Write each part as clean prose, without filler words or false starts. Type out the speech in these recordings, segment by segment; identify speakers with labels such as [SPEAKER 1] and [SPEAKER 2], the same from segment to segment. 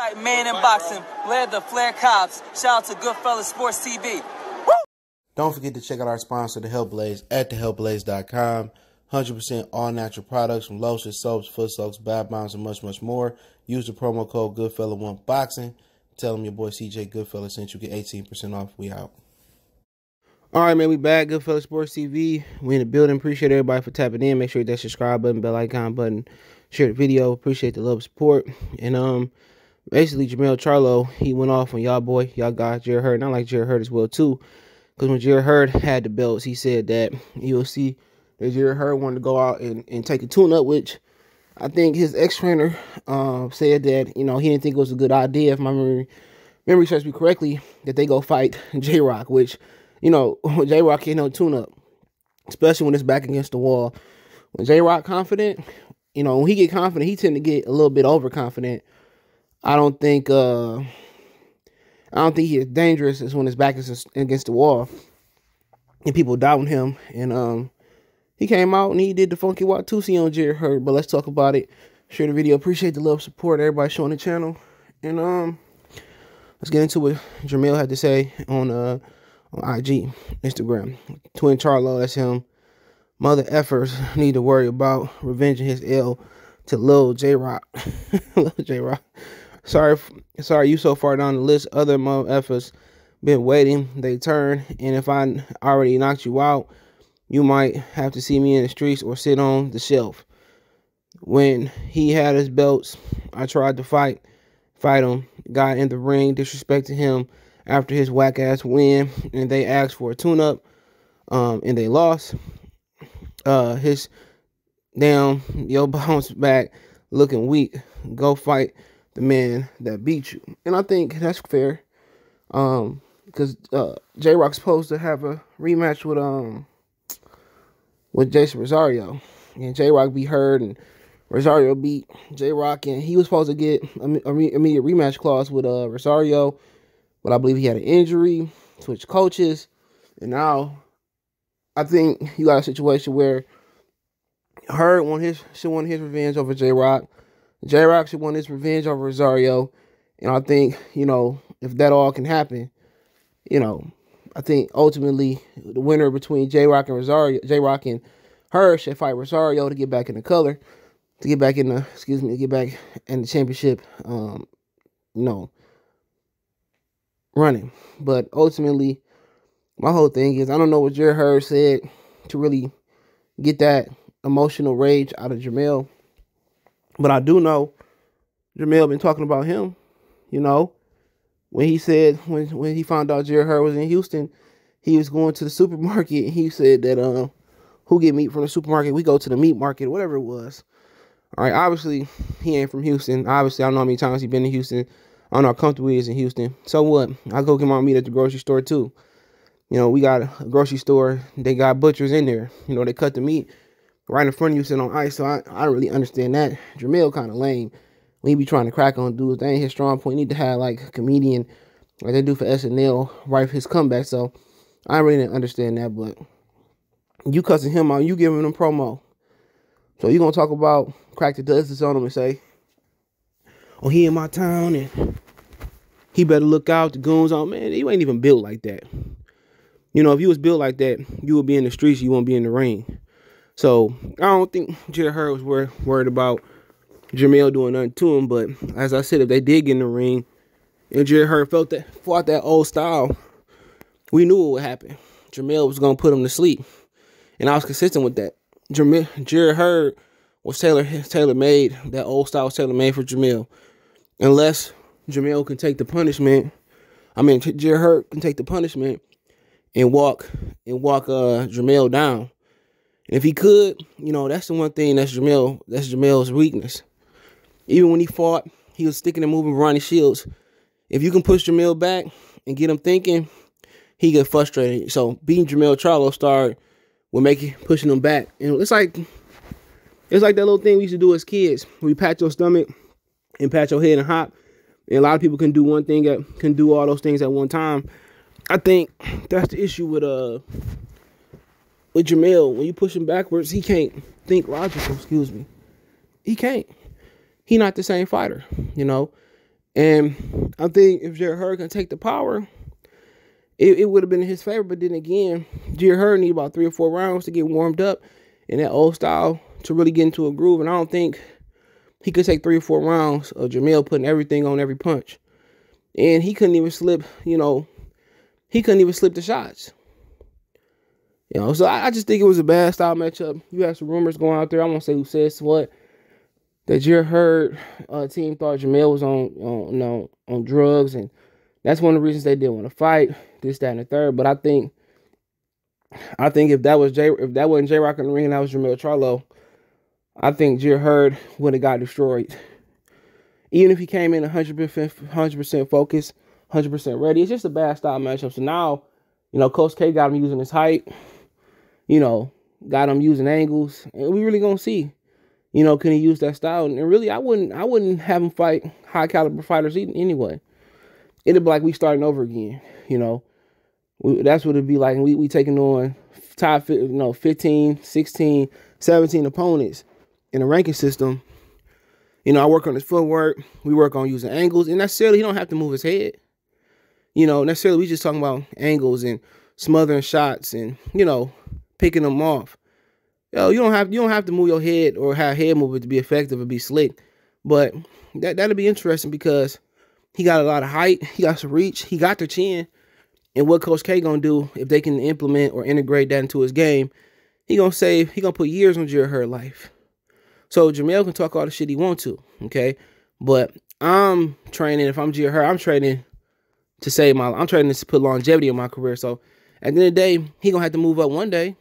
[SPEAKER 1] Type man in boxing, led the Flair Cops. Shout out to Goodfellas Sports TV. Woo!
[SPEAKER 2] Don't forget to check out our sponsor, The Health Blaze, at thehealthblaze.com. 100% all natural products from lotions, soaps, foot soaks, bath bombs, and much, much more. Use the promo code Goodfella1Boxing. Tell them your boy CJ Goodfella sent you. Get 18% off. We out. All right, man, we back. Goodfellas Sports TV. We in the building. Appreciate everybody for tapping in. Make sure you hit that subscribe button, bell icon button. Share the video. Appreciate the love and support. And basically, Jermell Charlo, he went off on y'all boy, y'all guy, Jarrett Hurd. And I like Jarrett Hurd as well, too. Because when Jarrett Hurd had the belts, he said that you'll see that Jarrett Hurd wanted to go out and take a tune-up, which I think his ex-trainer said that, you know, he didn't think it was a good idea, if my memory serves me correctly, that they go fight J-Rock, which, you know, J-Rock can't no tune-up, especially when it's back against the wall. When J-Rock confident, you know, when he get confident, he tend to get a little bit overconfident. I don't think he is dangerous as when his back is against the wall and people doubting him. And he came out and he did the funky Watusi on Jarrett Hurd. But let's talk about it. Share the video. Appreciate the love, support, everybody showing the channel. And let's get into what Jermell had to say on IG, Instagram. Twin Charlo, that's him. Mother effers need to worry about revenging his L to Lil J-Rock. Lil J-Rock. Sorry, you so far down the list. Other mother effers been waiting. They turn, and if I already knocked you out, you might have to see me in the streets or sit on the shelf. When he had his belts, I tried to fight him. Got in the ring, disrespected him after his whack ass win, and they asked for a tune-up, and they lost. His damn yo bounce back looking weak. Go fight the man that beat you. And I think that's fair. Because J-Rock's supposed to have a rematch with Jason Rosario. And J-Rock beat Hurd and Rosario beat J-Rock, and he was supposed to get an immediate rematch clause with Rosario, but I believe he had an injury, switched coaches, and now I think you got a situation where Hurd should want his revenge over J-Rock. J-Rock should want his revenge over Rosario. And I think, you know, if that all can happen, you know, I think ultimately the winner between J-Rock and Rosario, J-Rock and Hurd should fight Rosario to get back in the color, to get back in the championship, you know, running. But ultimately, my whole thing is, I don't know what Jarrett Hurd said to really get that emotional rage out of Jermell. But I do know Jermell been talking about him, you know. When he said, when he found out Jarrett Hurd was in Houston, he was going to the supermarket, and he said that, who get meat from the supermarket? We go to the meat market, whatever it was. All right, obviously, he ain't from Houston. Obviously, I don't know how many times he been in Houston. I don't know how comfortable he is in Houston. So what? I go get my meat at the grocery store, too. You know, we got a grocery store. They got butchers in there. You know, they cut the meat right in front of you, sitting on ice. So I don't really understand that. Jermell kind of lame. When he be trying to crack on dudes, that ain't his strong point. He need to have, like, a comedian, like they do for SNL, right for his comeback. So I really didn't understand that. But you cussing him out, you giving him promo. So you going to talk about crack the dusters on him and say, oh, he in my town and he better look out, the goons on. Man, you ain't even built like that. You know, if you was built like that, you would be in the streets, you won't be in the ring. So I don't think Jarrett Hurd was worried about Jermell doing nothing to him. But as I said, if they did get in the ring and Jarrett Hurd fought that old style, we knew what would happen. Jermell was going to put him to sleep. And I was consistent with that. Jarrett Hurd was tailor-made. That old style was tailor-made for Jermell. Unless Jermell can take the punishment. Jarrett Hurd can take the punishment and walk Jermell down. And if he could, you know, that's the one thing that's Jermell's weakness. Even when he fought, he was sticking and moving Ronnie Shields. If you can push Jermell back and get him thinking, he get frustrated. So beating Jermell Charlo started with pushing him back. And it's like that little thing we used to do as kids. We pat your stomach and pat your head and hop. And a lot of people can do one thing, can do all those things at one time. I think that's the issue with Jermell. When you push him backwards, he can't think logical. Excuse me. He can't. He not the same fighter, you know. And I think if Jarrett Hurd can take the power, it would have been in his favor. But then again, Jarrett Hurd need about 3 or 4 rounds to get warmed up in that old style to really get into a groove. And I don't think he could take 3 or 4 rounds of Jermell putting everything on every punch. And he couldn't even slip, he couldn't even slip the shots. So I just think it was a bad style matchup. You have some rumors going out there. I won't say who says what. That Jarrett Hurd team thought Jermell was on drugs, and that's one of the reasons they didn't want to fight. This, that, and the third. But I think if that wasn't J-Rock in the ring and that was Jermell Charlo, I think Jarrett Hurd would have got destroyed. Even if he came in 100% focused, 100% ready, it's just a bad style matchup. So now, Coach K got him using his height, got him using angles, and we really gonna see. Can he use that style? And really, I wouldn't have him fight high caliber fighters anyway. It'd be like we starting over again. That's what it'd be like. And we taking on top 15, 16, 17 opponents in the ranking system. I work on his footwork. We work on using angles, and necessarily he don't have to move his head. Necessarily we just talking about angles and smothering shots and picking them off. You don't have to move your head or have head movement to be effective or be slick. But that'll be interesting because he got a lot of height, he got some reach, he got the chin. And what Coach K gonna do if they can implement or integrate that into his game, he gonna put years on Jarrett Hurd life. So Jermell can talk all the shit he want to, okay? But I'm training, if I'm Jarrett Hurd, I'm training to put longevity in my career. So at the end of the day, he gonna have to move up one day.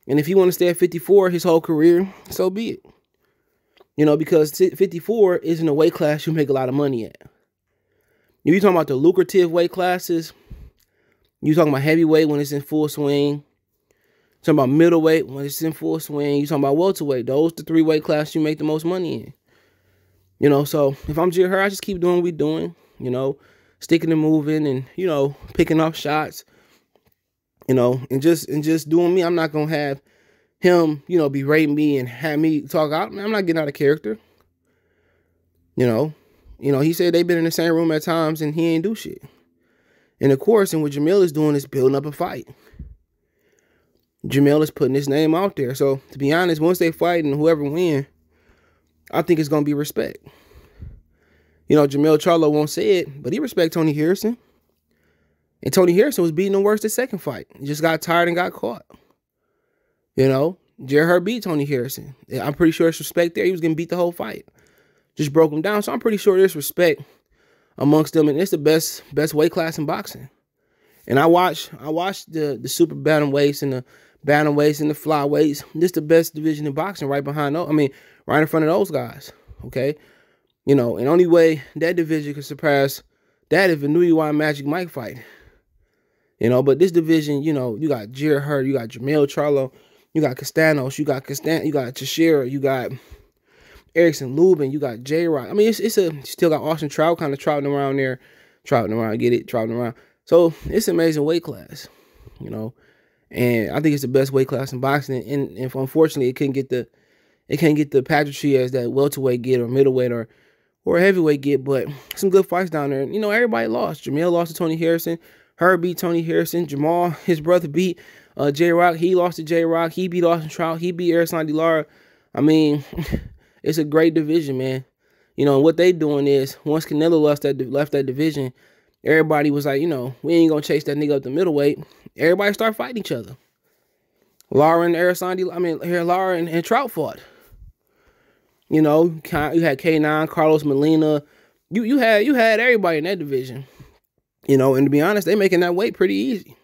[SPEAKER 2] And if he want to stay at 54 his whole career, so be it. Because 54 isn't a weight class you make a lot of money at. If you're talking about the lucrative weight classes, you're talking about heavyweight when it's in full swing. You're talking about middleweight when it's in full swing. You're talking about welterweight. Those the 3 weight classes you make the most money in. So if I'm Jarrett Hurd, I just keep doing what we're doing. Sticking and moving and, picking up shots. And just doing me. I'm not gonna have him, berating me and have me talk out. I'm not getting out of character. He said they've been in the same room at times and he ain't do shit. And of course, and what Jermell is doing is building up a fight. Jermell is putting his name out there. So to be honest, once they fight and whoever win, I think it's gonna be respect. Jermell Charlo won't say it, but he respects Tony Harrison. And Tony Harrison was beating him worse the second fight. He just got tired and got caught. Jarrett Hurd beat Tony Harrison. I'm pretty sure there's respect there. He was going to beat the whole fight. Just broke him down. So I'm pretty sure there's respect amongst them. And it's the best weight class in boxing. And I watched the super bantamweights and the bantamweights and the flyweights. This is the best division in boxing right behind those. Right in front of those guys. Okay? And the only way that division could surpass that is if New York Magic Mike fight. But this division, you got Jarrett Hurd, you got Jermell Charlo, you got Castanos, you got Teixeira, you got Erickson Lubin, you got J-Rock. Still got Austin Trout kind of trouting around there. Trouting around. So it's an amazing weight class, And I think it's the best weight class in boxing. And unfortunately, it can't get the pageantry as that welterweight get or middleweight or heavyweight get, but some good fights down there. Everybody lost. Jermell lost to Tony Harrison. Hurd beat Tony Harrison. Jamal, his brother, beat J-Rock. He lost to J-Rock. He beat Austin Trout. He beat Erickson Lara. It's a great division, man. And what they doing is, once Canelo left that division, everybody was like, we ain't going to chase that nigga up the middleweight. Everybody start fighting each other. Lara and Trout fought. You had K9, Carlos Molina. You had everybody in that division. And to be honest, they making that weight pretty easy.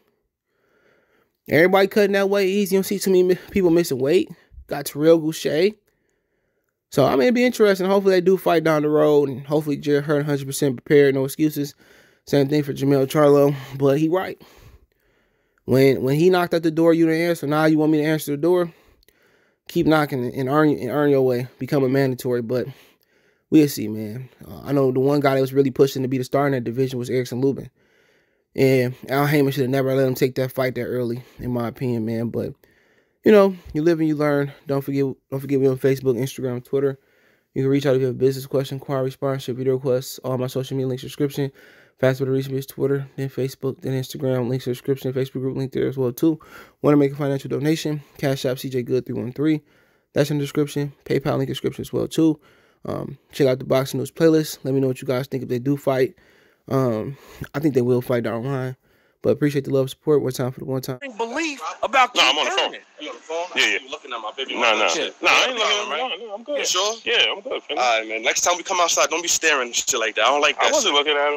[SPEAKER 2] Everybody cutting that weight easy. You don't see too many people missing weight. Got Terrell Goucher. So, it'd be interesting. Hopefully they do fight down the road. And hopefully Jarrett Hurd 100% prepared. No excuses. Same thing for Jermell Charlo. But he right. When he knocked at the door, you didn't answer. Now you want me to answer the door? Keep knocking and earn your way. Become a mandatory. But we'll see, man. I know the one guy that was really pushing to be the star in that division was Erickson Lubin. And Al Heyman should have never let him take that fight that early, in my opinion, man. But, you live and you learn. Don't forget me on Facebook, Instagram, Twitter. You can reach out if you have a business question, inquiry, sponsorship, video requests. All my social media links, description. Fast way to reach me is Twitter, then Facebook, then Instagram. Links in the description. Facebook group link there as well too. Want to make a financial donation? Cash App CJ Good 313. That's in the description. PayPal link in the description as well too. Check out the boxing news playlist. Let me know what you guys think if they do fight. I think they will fight down the line. But appreciate the love and support. One time for the one time.
[SPEAKER 3] Belief about
[SPEAKER 4] I'm on the phone.
[SPEAKER 3] You on the phone?
[SPEAKER 4] Yeah.
[SPEAKER 3] You looking at my baby?
[SPEAKER 4] No, I ain't looking. No, I'm good.
[SPEAKER 3] You sure?
[SPEAKER 4] Yeah, I'm good.
[SPEAKER 3] All right, man. Next time we come outside, don't be staring and shit like that. I don't like that.
[SPEAKER 4] I wasn't looking at him.